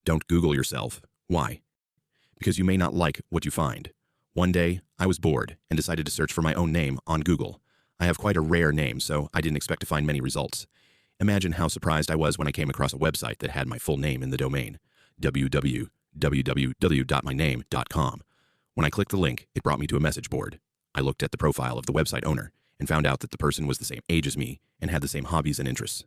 Don't Google yourself. Why? Because you may not like what you find. One day, I was bored and decided to search for my own name on Google. I have quite a rare name, so I didn't expect to find many results. Imagine how surprised I was when I came across a website that had my full name in the domain, www.myname.com. When I clicked the link, it brought me to a message board. I looked at the profile of the website owner and found out that the person was the same age as me and had the same hobbies and interests.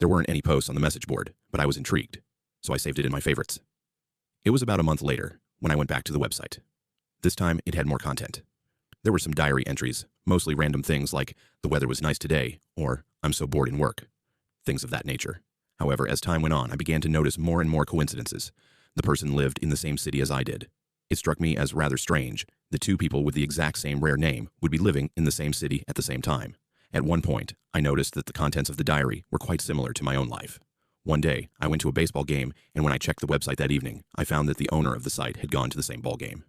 There weren't any posts on the message board, but I was intrigued, so I saved it in my favorites. It was about a month later when I went back to the website. This time, it had more content. There were some diary entries, mostly random things like, the weather was nice today, or I'm so bored in work. Things of that nature. However, as time went on, I began to notice more and more coincidences. The person lived in the same city as I did. It struck me as rather strange that two people with the exact same rare name would be living in the same city at the same time. At one point, I noticed that the contents of the diary were quite similar to my own life. One day, I went to a baseball game, and when I checked the website that evening, I found that the owner of the site had gone to the same ball game.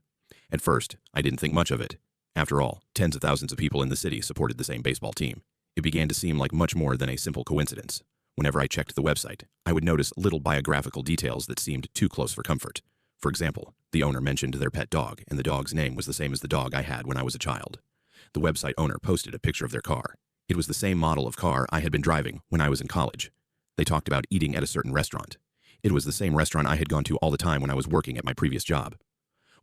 At first, I didn't think much of it. After all, tens of thousands of people in the city supported the same baseball team. It began to seem like much more than a simple coincidence. Whenever I checked the website, I would notice little biographical details that seemed too close for comfort. For example, the owner mentioned their pet dog, and the dog's name was the same as the dog I had when I was a child. The website owner posted a picture of their car. It was the same model of car I had been driving when I was in college. They talked about eating at a certain restaurant. It was the same restaurant I had gone to all the time when I was working at my previous job.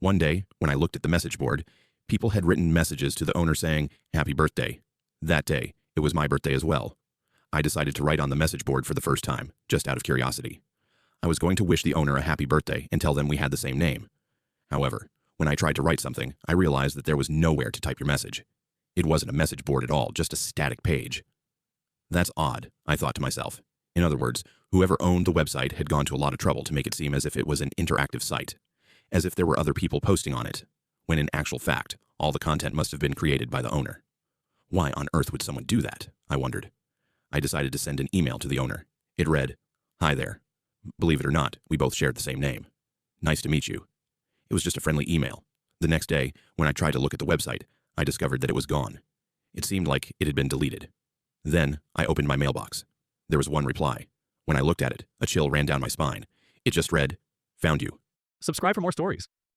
One day, when I looked at the message board, people had written messages to the owner saying, "Happy birthday." That day, it was my birthday as well. I decided to write on the message board for the first time, just out of curiosity. I was going to wish the owner a happy birthday and tell them we had the same name. However, when I tried to write something, I realized that there was nowhere to type your message. It wasn't a message board at all, just a static page. That's odd, I thought to myself. In other words, whoever owned the website had gone to a lot of trouble to make it seem as if it was an interactive site, as if there were other people posting on it, when in actual fact, all the content must have been created by the owner. Why on earth would someone do that? I wondered. I decided to send an email to the owner. It read, "Hi there. Believe it or not, we both shared the same name. Nice to meet you." It was just a friendly email. The next day, when I tried to look at the website, I discovered that it was gone. It seemed like it had been deleted. Then, I opened my mailbox. There was one reply. When I looked at it, a chill ran down my spine. It just read, "Found you." Subscribe for more stories.